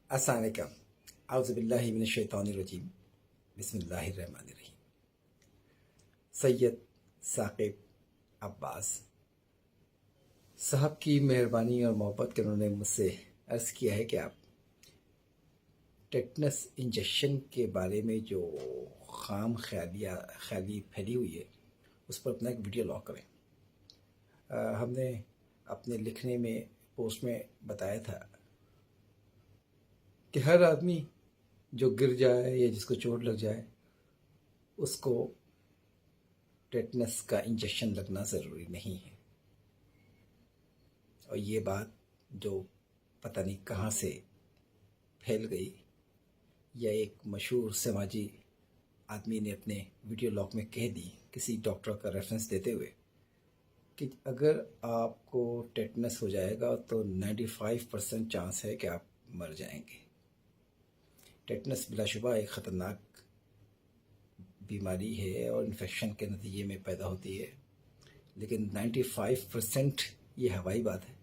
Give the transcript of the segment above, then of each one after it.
السلام علیکم اعوذ باللہ من الشیطان الرجیم بسم اللہ الرحمن الرحیم۔ سید ثاقب عباس صاحب کی مہربانی اور محبت کے انہوں نے مجھ سے عرض کیا ہے کہ آپ ٹیٹنس انجیکشن کے بارے میں جو خام خیالی پھیلی ہوئی ہے اس پر اپنا ایک ویڈیو لاگ کریں۔ ہم نے اپنے لکھنے میں پوسٹ میں بتایا تھا کہ ہر آدمی جو گر جائے یا جس کو چوٹ لگ جائے اس کو ٹیٹنس کا انجیکشن لگنا ضروری نہیں ہے، اور یہ بات جو پتہ نہیں کہاں سے پھیل گئی یا ایک مشہور سماجی آدمی نے اپنے ویڈیو لاگ میں کہہ دی کسی ڈاکٹر کا ریفرنس دیتے ہوئے کہ اگر آپ کو ٹیٹنس ہو جائے گا تو 95% چانس ہے کہ آپ مر جائیں گے۔ ٹیٹنس بلا شبہ ایک خطرناک بیماری ہے اور انفیکشن کے نتیجے میں پیدا ہوتی ہے، لیکن 95% یہ ہوائی بات ہے۔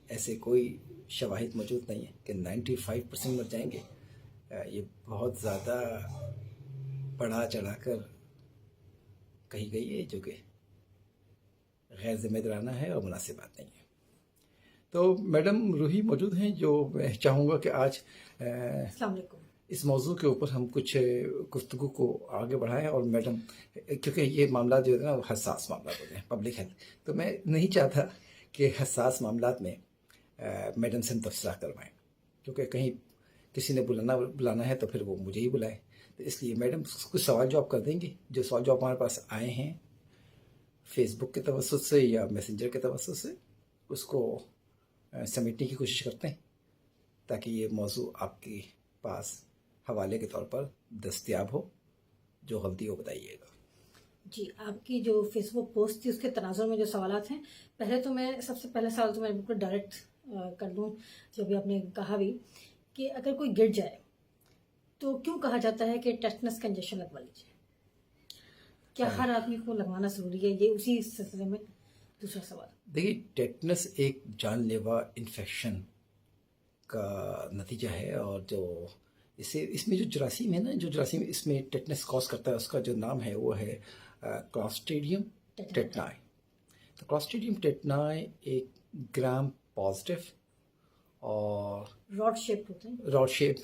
ایسے کوئی شواہد موجود نہیں ہے کہ 95% مر جائیں گے۔ یہ بہت زیادہ بڑھا چڑھا کر کہی گئی ہے جو کہ غیر ذمہ دارانہ ہے اور مناسب بات نہیں ہے۔ تو میڈم روحی موجود ہیں، جو میں چاہوں گا کہ آج السلام علیکم اس موضوع کے اوپر ہم کچھ گفتگو کو آگے بڑھائیں، اور میڈم کیونکہ یہ معاملات جو ہے نا حساس معاملات ہوتے ہیں، پبلک ہیلتھ، تو میں نہیں چاہتا کہ حساس معاملات میں میڈم سے ہم تبصرہ کروائیں، کیونکہ کہیں کسی نے بلانا ہے تو پھر وہ مجھے ہی بلائے۔ تو اس لیے میڈم کچھ سوال جواب کر دیں گے، جو سوال جواب ہمارے پاس آئے ہیں فیس بک کے توسط سے یا میسنجر کے توسط سے، اس کو سمیٹنے کی کوشش کرتے ہیں تاکہ یہ موضوع آپ کے پاس حوالے کے طور پر دستیاب ہو۔ جو غلطی ہو بتائیے گا۔ جی، آپ کی جو فیس بک پوسٹ تھی اس کے تناظر میں جو سوالات ہیں، پہلے تو میں سب سے پہلا سوال تو میں بالکل ڈائریکٹ کر لوں، جو بھی آپ نے کہا بھی کہ اگر کوئی گر جائے تو کیوں کہا جاتا ہے کہ ٹیٹنس کا انجیکشن لگوا لیجیے؟ کیا ہر آدمی کو لگوانا ضروری ہے؟ یہ اسی سلسلے میں دوسرا سوال۔ دیکھیے، ٹیٹنس ایک جان لیوا انفیکشن کا نتیجہ ہے، اور جو اس میں جو جراثیم ہے نا، جو جراثیم اس میں ٹیٹنس کاز کرتا ہے، اس کا جو نام ہے وہ ہے کلاسٹریڈیم ٹیٹنائی۔ تو کلاسٹریڈیم ٹیٹنائی ایک گرام پازیٹیو اور راڈ شیپ ہوتے ہیں، راڈ شیپ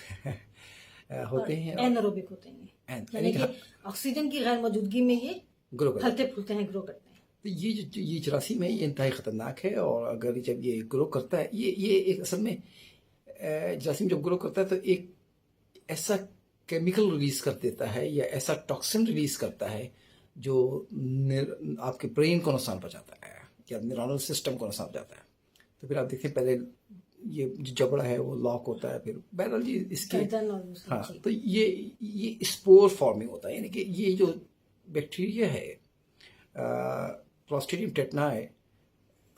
ہوتے ہیں، اینروبک ہوتے ہیں، یعنی کہ آکسیجن کی غیر موجودگی میں یہ گرو کرتے پھلتے پھولتے ہیں، گرو کرتے ہیں۔ تو یہ جراثیم ہے، یہ انتہائی خطرناک ہے، اور اگر جب یہ گرو کرتا ہے، یہ ایک اصل میں جراثیم جب گرو کرتا ہے تو ایک ایسا کیمیکل ریلیز کر دیتا ہے یا ایسا ٹاکسن ریلیز کرتا ہے جو آپ کے برین کو نقصان پہنچاتا ہے یا نیورونل سسٹم کو نقصان پہنچاتا ہے۔ تو پھر آپ دیکھیں پہلے یہ جو جبڑا ہے وہ لاک ہوتا ہے، پھر بہرحال جی اس کے ہاں، تو یہ اسپور فارمنگ ہوتا ہے، یعنی کہ یہ جو بیکٹیریا ہے کلاسٹریڈیم ٹیٹنائی،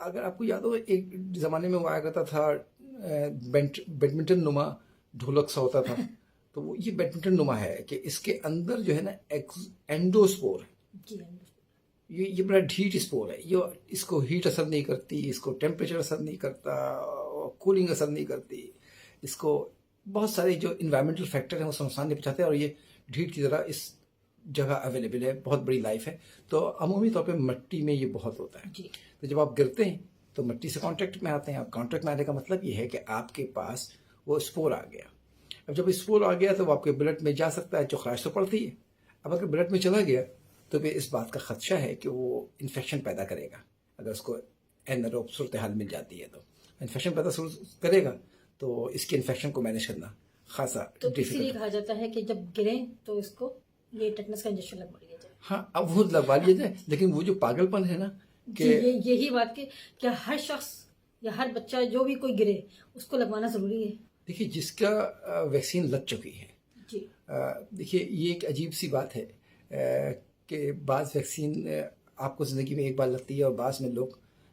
اگر آپ کو یاد ہو ایک زمانے میں وہ آیا کرتا تھا بیڈمنٹن نما ڈھولک سا ہوتا تھا، تو وہ یہ بیڈمنٹن نما ہے کہ اس کے اندر جو ہے نا اینڈوسپور ہے، یہ بڑا ڈھیٹ اسپور ہے، یہ اس کو ہیٹ اثر نہیں کرتی، اس کو ٹیمپریچر اثر نہیں کرتا، کولنگ اثر نہیں کرتی، اس کو بہت سارے جو انوائرمنٹل فیکٹر ہیں وہ نقصان نہیں پہنچاتے، اور یہ ڈھیٹ کی طرح اس جگہ اویلیبل ہے، بہت بڑی لائف ہے۔ تو عمومی طور پہ مٹی میں یہ بہت ہوتا ہے، تو جب آپ گرتے ہیں تو مٹی سے کانٹیکٹ میں آتے ہیں، آپ کانٹیکٹ میں آنے کا مطلب یہ ہے کہ آپ کے پاس وہ اسپور آ گیا۔ اب جب اسپور آ گیا تو وہ آپ کے بلڈ میں جا سکتا ہے، جو خراش تو پڑتی ہے۔ اب اگر بلڈ میں چلا گیا تو پھر اس بات کا خدشہ ہے کہ وہ انفیکشن پیدا کرے گا، اگر اس کو اینروب صورتحال مل جاتی ہے تو انفیکشن پیدا کرے گا، تو اس کے انفیکشن کو مینیج کرنا خاصا تو اسی لیے کہا جاتا ہے کہ جب گریں تو اس کو یہ ٹیٹنس کا انجیکشن لگوا لیا جائے۔ ہاں، اب وہ لگوا لیا جائے، لیکن وہ جو پاگل پن ہے نا کہ یہی بات کہ کیا ہر شخص یا ہر بچہ جو بھی کوئی گرے اس کو لگوانا ضروری ہے؟ دیکھیے، جس کا ویکسین لگ چکی ہے، جی دیکھیے یہ ایک عجیب سی بات ہے کہ بعض ویکسین آپ کو زندگی میں ایک بار لگتی ہے، اور بعض میں لوگ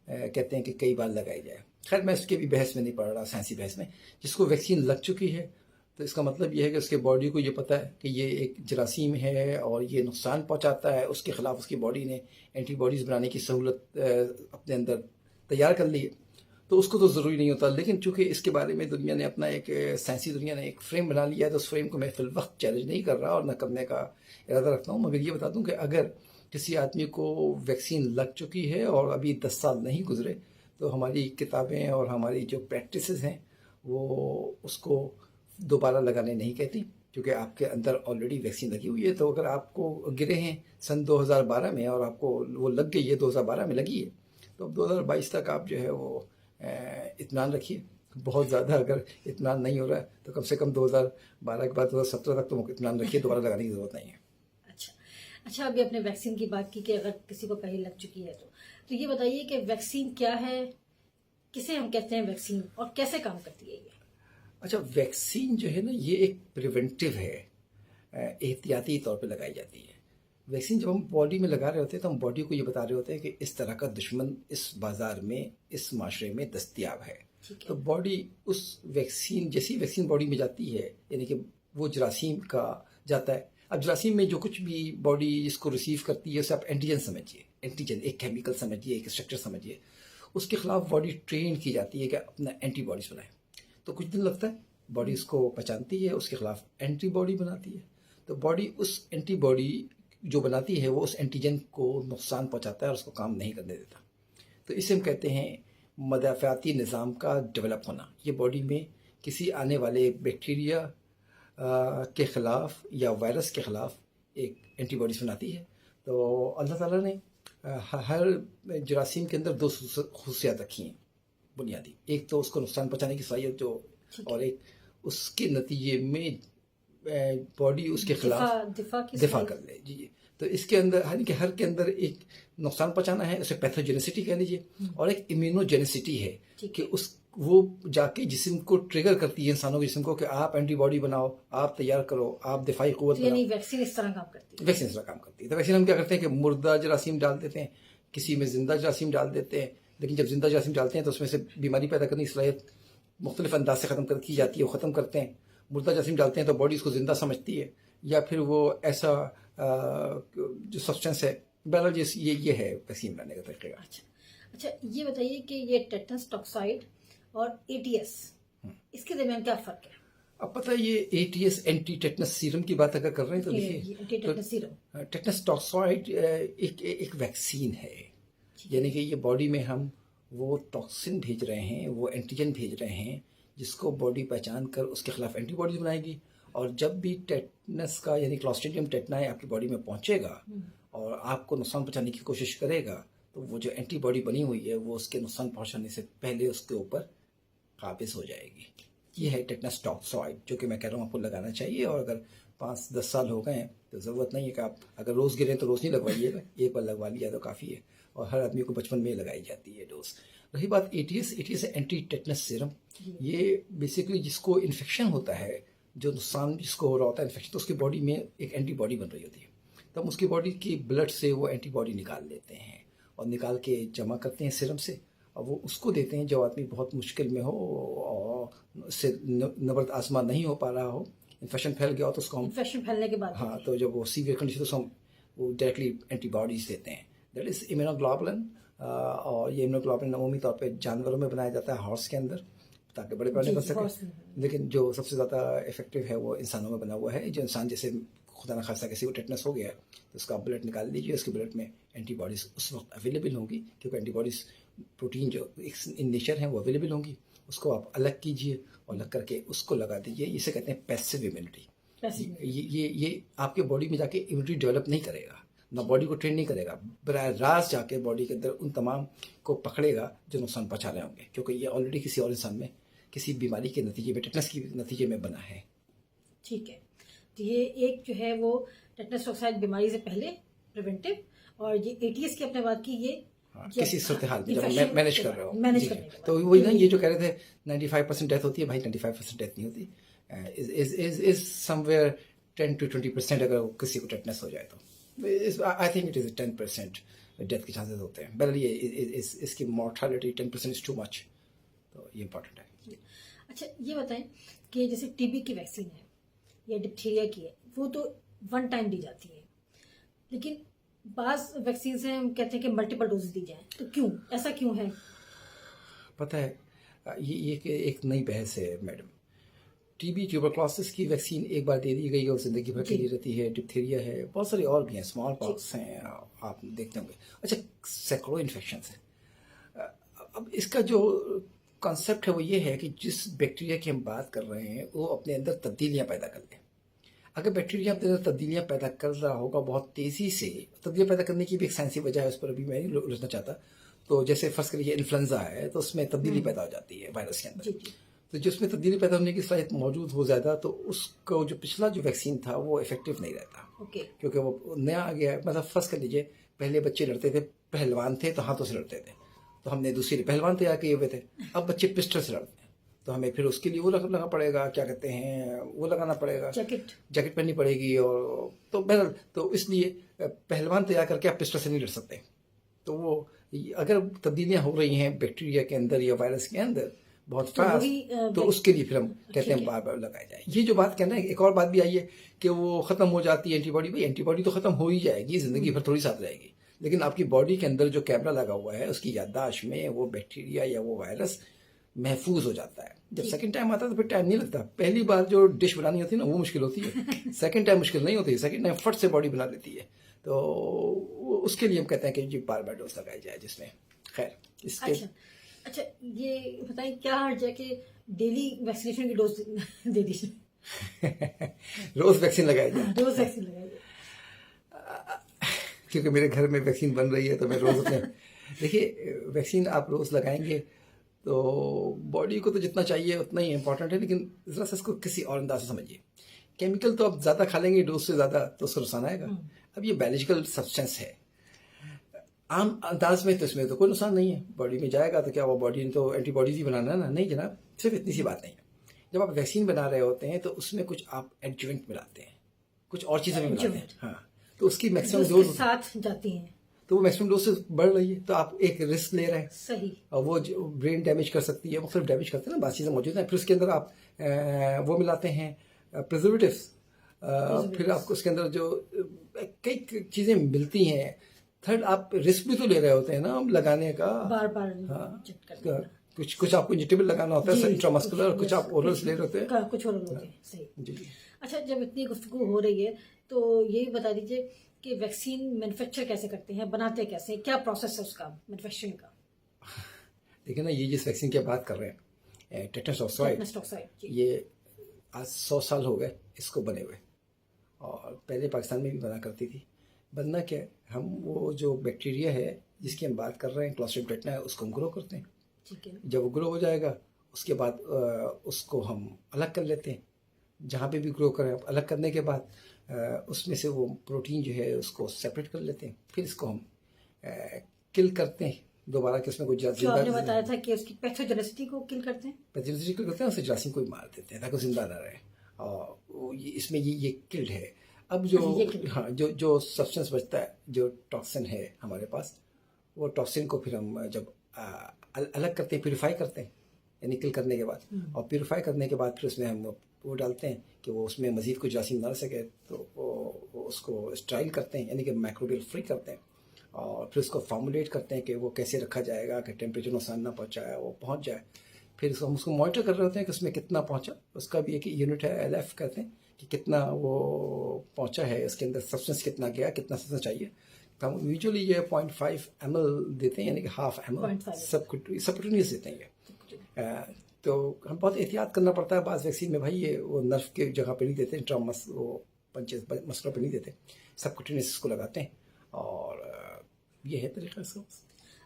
کہتے ہیں کہ کئی بار لگائی جائے۔ خیر میں اس کے بھی بحث میں نہیں پڑھ رہا، سائنسی بحث میں۔ جس کو ویکسین لگ چکی ہے تو اس کا مطلب یہ ہے کہ اس کے باڈی کو یہ پتہ ہے کہ یہ ایک جراثیم ہے اور یہ نقصان پہنچاتا ہے، اس کے خلاف اس کی باڈی نے اینٹی باڈیز بنانے کی سہولت اپنے اندر تیار کر لی ہے۔ تو اس کو تو ضروری نہیں ہوتا، لیکن چونکہ اس کے بارے میں دنیا نے اپنا ایک سائنسی دنیا نے ایک فریم بنا لیا ہے، تو اس فریم کو میں فی الوقت چیلنج نہیں کر رہا اور نہ کرنے کا ارادہ رکھتا ہوں. مگر یہ بتا دوں کہ اگر کسی آدمی کو ویکسین لگ چکی ہے اور ابھی 10 سال نہیں گزرے، تو ہماری کتابیں اور ہماری جو پریکٹسز ہیں وہ اس کو دوبارہ لگانے نہیں کہتی، کیونکہ آپ کے اندر آلریڈی ویکسین لگی ہوئی ہے. تو اگر آپ کو گرے ہیں سن 2012 میں اور آپ کو وہ لگ گئی ہے، 2012 میں لگی ہے، تو اب 2022 تک آپ جو ہے وہ اطمینان رکھیے. بہت زیادہ اگر اطمینان نہیں ہو رہا ہے تو کم سے کم 2012 کے بعد 2017 تک تو اطمینان رکھیے، دوبارہ لگانے کی ضرورت نہیں ہے. اچھا ابھی آپ نے ویکسین کی بات کی کہ اگر کسی کو پہلے لگ چکی ہے تو یہ بتائیے کہ ویکسین کیا ہے، کسے ہم کہتے ہیں ویکسین، اور کیسے کام کرتی ہے یہ؟ اچھا، ویکسین جو ہے نا یہ ایک پریونٹیو ہے، احتیاطی طور پہ لگائی جاتی ہے. ویکسین جب ہم باڈی میں لگا رہے ہوتے ہیں تو ہم باڈی کو یہ بتا رہے ہوتے ہیں کہ اس طرح کا دشمن اس بازار میں، اس معاشرے میں دستیاب ہے. تو باڈی اس ویکسین، جیسی ویکسین باڈی میں جاتی ہے، یعنی کہ وہ جراثیم کا جاتا ہے. اب جراثیم میں جو کچھ بھی باڈی اس کو ریسیو کرتی ہے اسے آپ اینٹیجن سمجھیے، اینٹیجن ایک کیمیکل سمجھیے، ایک اسٹرکچر سمجھیے. اس کے خلاف باڈی ٹرین کی جاتی ہے کہ اپنا اینٹی باڈیز بنائے. تو کچھ دن لگتا ہے، باڈی اس کو پہچانتی ہے، اس کے خلاف اینٹی باڈی بناتی ہے. تو باڈی اس اینٹی باڈی جو بناتی ہے وہ اس اینٹیجن کو نقصان پہنچاتا ہے اور اس کو کام نہیں کرنے دیتا. تو اسے ہم کہتے ہیں مدافعاتی نظام کا ڈیولپ ہونا. یہ باڈی میں کسی آنے والے بیکٹیریا کے خلاف یا وائرس کے خلاف ایک اینٹی باڈیز بناتی ہے. تو اللہ تعالیٰ نے ہر جراثیم کے اندر 2 خصوصیات رکھی ہیں بنیادی. ایک تو اس کو نقصان پہنچانے کی صلاحیت جو، اور ایک اس کے نتیجے میں باڈی اس کے خلاف دفاع کر لے. جی. تو اس کے اندر ہر کے اندر ایک نقصان پہنچانا ہے، اسے پیتھوجینیسٹی کہہ لیجیے، اور ایک امیونوجینیسٹی ہے کہ وہ جا کے جسم کو ٹریگر کرتی ہے، انسانوں کے جسم کو، کہ آپ اینٹی باڈی بناؤ، آپ تیار کرو، آپ دفاعی قوت بناؤ. یعنی ویکسین اس طرح کام کرتی ہے. ویکسین اس طرح کام کرتی ہے. تو ویکسین ہم کیا کرتے ہیں کہ مردہ جراثیم ڈال دیتے ہیں، کسی میں زندہ جراثیم ڈال دیتے ہیں. لیکن جب زندہ جراثیم ڈالتے ہیں تو اس میں سے بیماری پیدا کرنے کی صلاحیت مختلف انداز سے ختم کی جاتی ہے، وہ ختم کرتے ہیں. مردہ جراثیم ڈالتے ہیں تو باڈی اس کو زندہ سمجھتی ہے، یا پھر وہ ایسا جو سبسٹینس ہے. بہرحال یہ ہے ویکسین بنانے کا طریقہ. اچھا یہ بتائیے کہ یہ ٹیٹنس ٹاکسائڈ اور ATS، اس کے درمیان کیا فرق ہے؟ اب پتہ ہے یہ ATS اینٹی ٹیٹنس سیرم کی بات اگر کر رہے ہیں تو دیکھیے ٹیٹنس ٹاکسائڈ ایک ویکسین ہے. یعنی کہ یہ باڈی میں ہم وہ ٹاکسن بھیج رہے ہیں، وہ اینٹیجن بھیج رہے ہیں جس کو باڈی پہچان کر اس کے خلاف اینٹی باڈیز بنائے گی. اور جب بھی ٹیٹنس کا یعنی کلاسٹریڈیم ٹیٹنائی آپ کی باڈی میں پہنچے گا اور آپ کو نقصان پہنچانے کی کوشش کرے گا، تو وہ جو اینٹی باڈی بنی ہوئی ہے وہ اس کے نقصان پہنچانے سے پہلے اس کے اوپر قابض ہو جائے گی. یہ ہے ٹیٹنس ٹاکسائڈ، جو کہ میں کہہ رہا ہوں آپ کو لگانا چاہیے. اور اگر 5-10 سال ہو گئے ہیں تو ضرورت نہیں ہے کہ آپ اگر روز گریں تو روز نہیں لگوائیے گا، ایک بار لگوا لیا تو کافی ہے. اور ہر آدمی کو بچپن میں لگائی جاتی ہے ڈوز. رہی بات ATS ہے اینٹی ٹیٹنس سیرم. یہ بیسیکلی جس کو انفیکشن ہوتا ہے، جو نقصان جس کو ہو رہا ہوتا ہے انفیکشن، تو اس کی باڈی میں ایک اینٹی باڈی بن رہی ہوتی ہے. تو ہم اس کی باڈی کی بلڈ سے وہ اینٹی باڈی نکال لیتے ہیں اور نکال کے جمع کرتے ہیں سیرم سے، اور وہ اس کو دیتے ہیں جو آدمی بہت مشکل میں ہو اور اس سے نبرد آزما نہیں ہو پا رہا ہو، انفیکشن پھیل گیا ہو، تو اس کو ہم انفیکشن پھیلنے کے بعد ہاں، تو جب وہ سیویئر کنڈیشن تو ہم وہ ڈائریکٹلی اینٹی باڈیز دیتے ہیں. That is immunoglobulin. اور یہ امیونوگلوبولن عمومی طور پہ جانوروں میں بنایا جاتا ہے، ہارس کے اندر، تاکہ بڑے بڑے بن سکے. لیکن جو سب سے زیادہ افیکٹو ہے وہ انسانوں میں بنا ہوا ہے. جو انسان جیسے خدا نخواستہ کسی کو ٹیٹنس ہو گیا ہے تو اس کا بلڈ نکال لیجیے، اس کے بلڈ میں اینٹی باڈیز اس وقت اویلیبل ہوں گی، کیونکہ اینٹی باڈیز پروٹین جو ان نیچر ہیں وہ اویلیبل ہوں گی. اس کو آپ الگ کیجیے اور الگ کر کے اس کو لگا دیجیے. اسے کہتے ہیں پیسو امیونٹی. یہ آپ کے باڈی میں جا کے امیونٹی ڈیولپ نہیں کرے گا، نہ باڈی کو ٹرین نہیں کرے گا، براہ راست جا کے باڈی کے اندر ان تمام کو پکڑے گا جو نقصان پہنچا رہے ہوں گے، کیونکہ یہ آلریڈی کسی اور انسان میں کسی بیماری کے نتیجے میں، ٹیٹنس کے نتیجے میں بنا ہے. ٹھیک ہے. تو یہ ایک جو ہے وہ ٹیٹنس ٹاکسائڈ بیماری سے پہلے پریونٹیو، اور یہ ATS کی آپ نے بات کی، یہ کسی صورتحال میں جب مینیج کر رہے ہو. تو وہی نا، یہ جو کہہ رہے تھے 95% ڈیتھ ہوتی ہے، بھائی 95% ڈیتھ نہیں ہوتی. is somewhere 10 to 20% اگر کسی کو ٹیٹنس ہو جائے تو I think it is 10% death کے چانسز ہوتے ہیں. بہرحال یہ اس کی مورٹیلٹی 10% از ٹو مچ، تو یہ امپورٹنٹ ہے. اچھا یہ بتائیں کہ جیسے TB کی ویکسین ہے یا ڈپتھیریا کی ہے، وہ تو 1 ٹائم دی جاتی ہے، لیکن بعض ویکسین سے ہم کہتے ہیں کہ ملٹیپل ڈوز دی جائیں، تو کیوں ایسا کیوں ہے؟ پتہ ہے یہ ایک نئی بحث ہے میڈم. ٹی بی ٹیوبرکلوسس کی ویکسین ایک بار دے دی گئی اور زندگی بھر کے لیے رہتی ہے. ڈپتھیریا ہے, بہت سارے اور بھی ہیں, اسمال پاکس ہیں, آپ دیکھتے ہوں گے. اچھا, سینکڑوں انفیکشنس ہیں. اب اس کا جو کانسیپٹ ہے وہ یہ ہے کہ جس بیکٹیریا کی ہم بات کر رہے ہیں وہ اپنے اندر تبدیلیاں پیدا کر لیں. اگر بیکٹیریا اپنے اندر تبدیلیاں پیدا کر رہا ہوگا بہت تیزی سے, تبدیلیاں پیدا کرنے کی بھی ایک سائنسی وجہ ہے, اس پر ابھی میں نہیں الجھنا چاہتا. تو جیسے فرض کریے انفلوئنزا ہے تو اس میں تبدیلی پیدا ہو جاتی ہے وائرس کے اندر. تو جس میں تبدیلی پیدا ہونے کی صلاحیت موجود ہو زیادہ, تو اس کو جو پچھلا جو ویکسین تھا وہ افیکٹو نہیں رہتا, کیونکہ وہ نیا آ گیا ہے. مطلب فرض کر لیجیے پہلے بچے لڑتے تھے, پہلوان تھے تو ہاتھوں سے لڑتے تھے, تو ہم نے دوسری پہلوان تیار کیے ہوئے تھے. اب بچے پسٹل سے لڑتے ہیں, تو ہمیں پھر اس کے لیے وہ لگانا پڑے گا, کیا کہتے ہیں, وہ لگانا پڑے گا, جیکٹ پہننی پڑے گی. اور تو بہرحال تو اس لیے پہلوان تیار کر کے آپ پسٹل سے نہیں لڑ سکتے. تو وہ اگر تبدیلیاں ہو رہی ہیں بیکٹیریا کے اندر یا وائرس کے اندر بہت فاسٹ, تو اس کے لیے پھر ہم کہتے ہیں بار بار لگایا جائے. یہ جو بات کہنا ہے, ایک اور بات بھی آئی ہے کہ وہ ختم ہو جاتی ہے اینٹی باڈی. بھائی اینٹی باڈی تو ختم ہو ہی جائے گی, زندگی بھر تھوڑی ساتھ رہے گی, لیکن آپ کی باڈی کے اندر جو کیمرہ لگا ہوا ہے اس کی یادداشت میں وہ بیکٹیریا یا وہ وائرس محفوظ ہو جاتا ہے. جب سیکنڈ ٹائم آتا ہے تو پھر ٹائم نہیں لگتا. پہلی بار جو ڈش بنانی ہوتی ہے نا وہ مشکل ہوتی ہے, سیکنڈ ٹائم مشکل نہیں ہوتی, سیکنڈ ٹائم فٹ سے باڈی بنا لیتی ہے. تو اس کے لیے ہم کہتے ہیں کہ جی بار بار ڈوز لگائی جائے, جس میں خیر اس کے. اچھا, یہ بتائیں کیا حرج ہے کہ ڈیلی ویکسینیشن کی ڈوز دے دیجیے, روز ویکسین لگائی جائے, روز ویکسین لگائی جائے. کیونکہ میرے گھر میں ویکسین بن رہی ہے تو میں روز اپنے دیکھیے ویکسین آپ روز لگائیں گے تو باڈی کو تو جتنا چاہیے اتنا ہی امپورٹنٹ ہے, لیکن ذرا سا اس کو کسی اور انداز سے سمجھیے. کیمیکل تو آپ زیادہ کھا لیں گے ڈوز سے زیادہ تو اس کو نقصان آئے گا. اب یہ بایولوجیکل سبسٹینس ہے, عام انداز میں تو اس میں تو کوئی نقصان نہیں ہے. باڈی میں جائے گا تو کیا وہ باڈی نے تو اینٹی باڈیز ہی بنانا ہے نا, نہیں جناب, صرف اتنی سی بات نہیں ہے. جب آپ ویکسین بنا رہے ہوتے ہیں تو اس میں کچھ آپ ایڈجوینٹ ملاتے ہیں, کچھ اور چیزیں بھی ملاتے ہیں. ہاں, تو اس کی میکسیمم ڈوز ساتھ جاتی ہیں, تو وہ میکسیمم ڈوز سے بڑھ رہی ہے, تو آپ ایک رسک لے رہے ہیں. صحیح. اور وہ برین ڈیمیج کر سکتی ہے, مختلف ڈیمیج کرتے ہیں نا, بعض چیزیں موجود ہیں. پھر اس کے اندر آپ وہ ملاتے ہیں پریزرویٹیوس, پھر آپ کو اس کے اندر جو کئی چیزیں ملتی ہیں. تھرڈ, آپ رسک بھی تو لے رہے ہوتے ہیں نا لگانے کا, بار بار. ہاں, کچھ آپ کو انجیکٹیبل لگانا ہوتا ہے انٹرامسکولر, اور کچھ آپ اورلس لے رہے ہوتے ہیں, کچھ اور ہوتے ہیں. صحیح جی. اچھا, جب اتنی گفتگو ہو رہی ہے تو یہ بتا دیجیے کہ ویکسین مینوفیکچر کیسے کرتے ہیں, بناتے کیسے ہیں, کیا پروسیس ہے اس کا مینوفیکچرنگ کا؟ دیکھیں نا, یہ جس ویکسین کی بات کر رہے ہیں ٹیٹنس ٹاکسائڈ, یہ آج 100 سال ہو گئے اس کو بنے ہوئے, اور پہلے پاکستان میں بھی بنا کرتی تھی. بننا کیا ہے, ہم وہ جو بیکٹیریا ہے جس کی ہم بات کر رہے ہیں کلاسٹریم ٹیٹنا, اس کو ہم گرو کرتے ہیں. ٹھیک ہے. جب وہ گرو ہو جائے گا اس کے بعد اس کو ہم الگ کر لیتے ہیں. جہاں پہ بھی گرو کریں, الگ کرنے کے بعد اس میں سے وہ پروٹین جو ہے اس کو سیپریٹ کر لیتے ہیں. پھر اس کو ہم کل کرتے ہیں دوبارہ, کہ اس میں کوئی جو آپ نے بتایا تھا کہ اس کی پیتھوجینسٹی کو کل کرتے ہیں, پیتھوجینسٹی کل کرتے ہیں, اسے جراثیم کو مار دیتے ہیں تاکہ وہ زندہ نہ رہے. اور اس میں یہ کلڈ ہے. اب جو سبسٹنس بچتا ہے, جو ٹاکسن ہے ہمارے پاس, وہ ٹاکسن کو پھر ہم جب الگ کرتے ہیں, پیوریفائی کرتے ہیں, یعنی کل کرنے کے بعد, اور پیوریفائی کرنے کے بعد پھر اس میں ہم وہ ڈالتے ہیں کہ وہ اس میں مزید کوئی جراثیم نہ رہ سکے, تو وہ اس کو اسٹرائل کرتے ہیں, یعنی کہ مائکروبیل فری کرتے ہیں. اور پھر اس کو فارمولیٹ کرتے ہیں کہ وہ کیسے رکھا جائے گا کہ ٹیمپریچر نقصان نہ پہنچائے, وہ پہنچ جائے. پھر ہم اس کو مانیٹر کر رہے ہوتے ہیں کہ اس میں کتنا پہنچا. اس کا بھی ایک یونٹ ہے LF کہتے ہیں, کہ کتنا وہ پہنچا ہے, اس کے اندر سبسٹنس کتنا گیا, کتنا سبسٹنس چاہیے. تو ہم یوزلی یہ 0.5 ml دیتے ہیں, یعنی کہ ½ ml سبکوٹینیوس دیتے ہیں یہ. تو ہم بہت احتیاط کرنا پڑتا ہے بعض ویکسین میں بھائی, یہ وہ نرف کی جگہ پہ نہیں دیتے, انٹرامس وہ پنچز مسلوں پہ نہیں دیتے, سبکوٹینیوس کو لگاتے ہیں. اور یہ ہے طریقہ اس کا.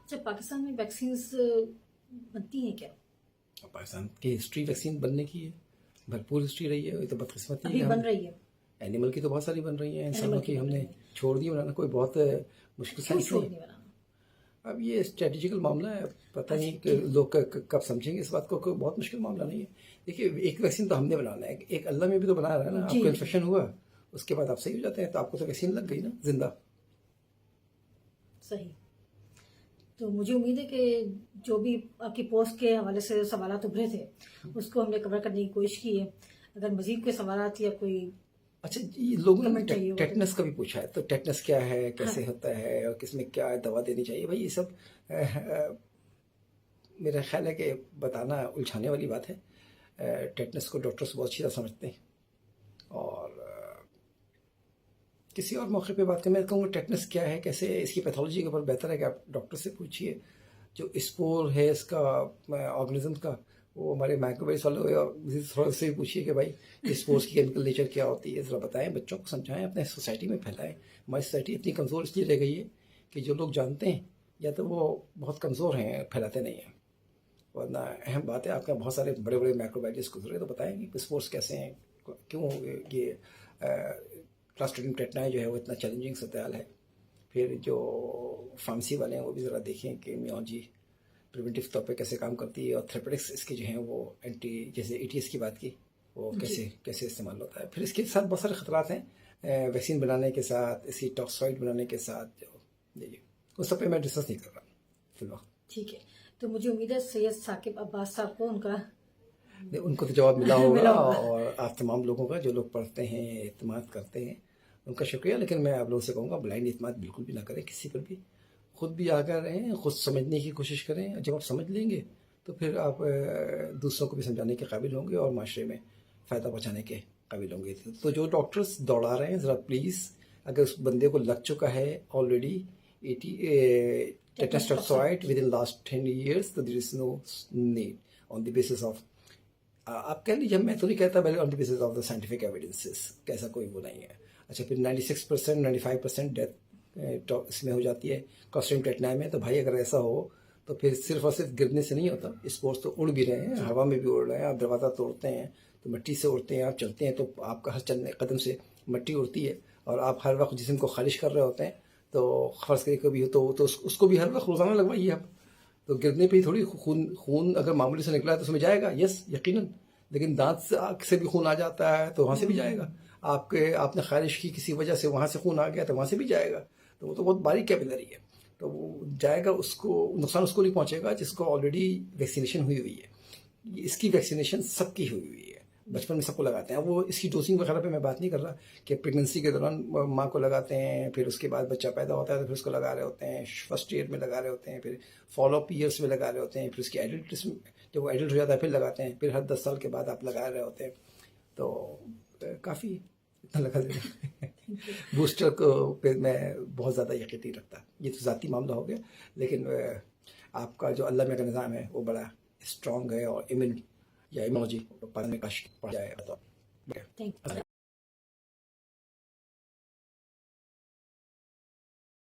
اچھا, پاکستان میں ویکسینز بنتی ہیں کیا؟ پاکستان کی ہسٹری ویکسین بننے کی ہے, بھرپور ہسٹری رہی ہے. یہ تو بدقسمتی ہے, بن رہی ہے. اینیمل کی تو بہت ساری بن رہی ہیں, انسانوں کی ہم نے چھوڑ دی بنانا. کوئی بہت مشکل سائنس نہیں. اب یہ اسٹریٹجیکل معاملہ ہے, پتہ نہیں کہ لوگ کب سمجھیں گے اس بات کو. کوئی بہت مشکل معاملہ نہیں ہے. دیکھیے ایک ویکسین تو ہم نے بنانا ہے, ایک اللہ میں بھی تو بنا رہا ہے نا. آپ کو انفیکشن ہوا, اس کے بعد آپ صحیح ہو جاتے ہیں, تو آپ کو تو ویکسین لگ گئی نا زندہ. صحیح. تو مجھے امید ہے کہ جو بھی آپ کی پوسٹ کے حوالے سے سوالات ابھرے تھے اس کو ہم نے کور کرنے کی کوشش کی ہے. اگر مزید کوئی سوالات یا کوئی اچھا, لوگوں نے ٹیٹنس کا بھی پوچھا ہے, تو ٹیٹنس کیا ہے, کیسے ہوتا ہے, اور کس میں کیا دوا دینی چاہیے. بھائی یہ سب میرا خیال ہے کہ بتانا الجھانے والی بات ہے. ٹیٹنس کو ڈاکٹرس بہت اچھی طرح سمجھتے ہیں, اور کسی اور موقع پہ بات کریں. میں کہوں گا ٹیٹنس کیا ہے, کیسے اس کی پیتھولوجی کے اوپر بہتر ہے کہ آپ ڈاکٹر سے پوچھیے. جو اسپور ہے اس کا آرگنزم کا, وہ ہمارے مائکروبیس والے تھوڑا سے پوچھیے کہ بھائی اسپورس کی کیمیکل نیچر کیا ہوتی ہے, ذرا بتائیں, بچوں کو سمجھائیں, اپنے سوسائٹی میں پھیلائیں. ہماری سوسائٹی اتنی کمزور اس لیے رہ گئی ہے کہ جو لوگ جانتے ہیں یا تو وہ بہت کمزور ہیں, پھیلاتے نہیں ہیں. ورنہ اہم بات ہے, آپ کے بہت سارے بڑے بڑے مائکروبائولوجسٹ گزرے, تو بتائیں کہ اسپورٹس کیسے ہیں, کیوں یہ کلاسٹرڈیم ٹیٹنائی جو ہے وہ اتنا چیلنجنگ صورتحال ہے. پھر جو فارمیسی والے ہیں وہ بھی ذرا دیکھیں کہ میولوجی پریونٹیو طور پہ کیسے کام کرتی ہے, اور تھراپیوٹکس اس کے جو ہیں وہ اینٹی, جیسے ای ٹی ایس کی بات کی, وہ کیسے استعمال ہوتا ہے. پھر اس کے ساتھ بہت سارے خطرات ہیں ویکسین بنانے کے ساتھ, اس کی ٹاکسوائڈ بنانے کے ساتھ. جی اس سب پہ میں ڈسکس نہیں کر رہا فی الوقت. ٹھیک ہے, تو مجھے امید ہے سید ثاقب عباس صاحب کو ان کو تو جواب ملا ہوگا, اور آپ تمام لوگوں کا جو لوگ پڑھتے ہیں, اعتماد کرتے ہیں, ان کا شکریہ. لیکن میں آپ لوگوں سے کہوں گا بلائنڈ اعتماد بالکل بھی نہ کریں کسی پر بھی. خود بھی آگاہ رہیں, خود سمجھنے کی کوشش کریں. جب آپ سمجھ لیں گے تو پھر آپ دوسروں کو بھی سمجھانے کے قابل ہوں گے, اور معاشرے میں فائدہ پہنچانے کے قابل ہوں گے. تو جو ڈاکٹرس دوڑا رہے ہیں, ذرا پلیز, اگر اس بندے کو لگ چکا ہے already tetanus toxoid within last 10 years, so there is no need on the basis of آپ کہہ لیجیے, میں تو نہیں کہتا پہلے on the basis of the scientific evidences, کیسا کوئی وہ نہیں ہے. اچھا, پھر 96% 95% ڈیتھ اس میں ہو جاتی ہے کلاسٹرڈیم ٹیٹنائی میں. تو بھائی اگر ایسا ہو تو پھر صرف اور صرف گرنے سے نہیں ہوتا. اسپورٹس تو اڑ بھی رہے ہیں, ہوا میں بھی اڑ رہے ہیں. آپ دروازہ توڑتے ہیں تو مٹی سے اڑتے ہیں, آپ چلتے ہیں تو آپ کا ہر چلنے قدم سے مٹی اڑتی ہے, اور آپ ہر وقت جسم کو خالش کر رہے ہوتے ہیں. تو فرض کریں کبھی ہو تو اس کو بھی ہر وقت روزانہ لگوائیے آپ. تو گرنے پہ ہی تھوڑی خون اگر معمولی سے نکلا ہے تو اس میں جائے گا, یس یقیناً. لیکن دانت سے بھی خون آ جاتا ہے تو وہاں سے بھی جائے گا. آپ نے خارش کی کسی وجہ سے, وہاں سے خون آ گیا تو وہاں سے بھی جائے گا. تو وہ تو بہت باریک کیپلری ہے, تو وہ جائے گا. اس کو نقصان اس کو نہیں پہنچے گا جس کو آلریڈی ویکسینیشن ہوئی ہے. اس کی ویکسینیشن سب کی ہوئی ہے, بچپن میں سب کو لگاتے ہیں. وہ اس کی ڈوزنگ وغیرہ پہ میں بات نہیں کر رہا کہ پریگننسی کے دوران ماں کو لگاتے ہیں, پھر اس کے بعد بچہ پیدا ہوتا ہے تو پھر اس کو لگا رہے ہوتے ہیں, فرسٹ ایئر میں لگا رہے ہوتے ہیں, پھر فالو اپ ایئرس میں لگا رہے ہوتے ہیں, پھر اس کی ایڈلٹس میں جب وہ ایڈلٹ ہو جاتا ہے پھر لگاتے ہیں, پھر ہر 10 سال کے بعد آپ لگا رہے ہوتے ہیں. تو کافی اتنا لگا دینا. بوسٹر کو پہ میں بہت زیادہ یقین نہیں رکھتا. یہ تو ذاتی معاملہ ہو گیا, لیکن آپ کا جو اللہ میں کا نظام ہے وہ بڑا اسٹرانگ ہے, اور امیونٹی یا ایموجی پڑھنے کا پڑ جائے. Thank you.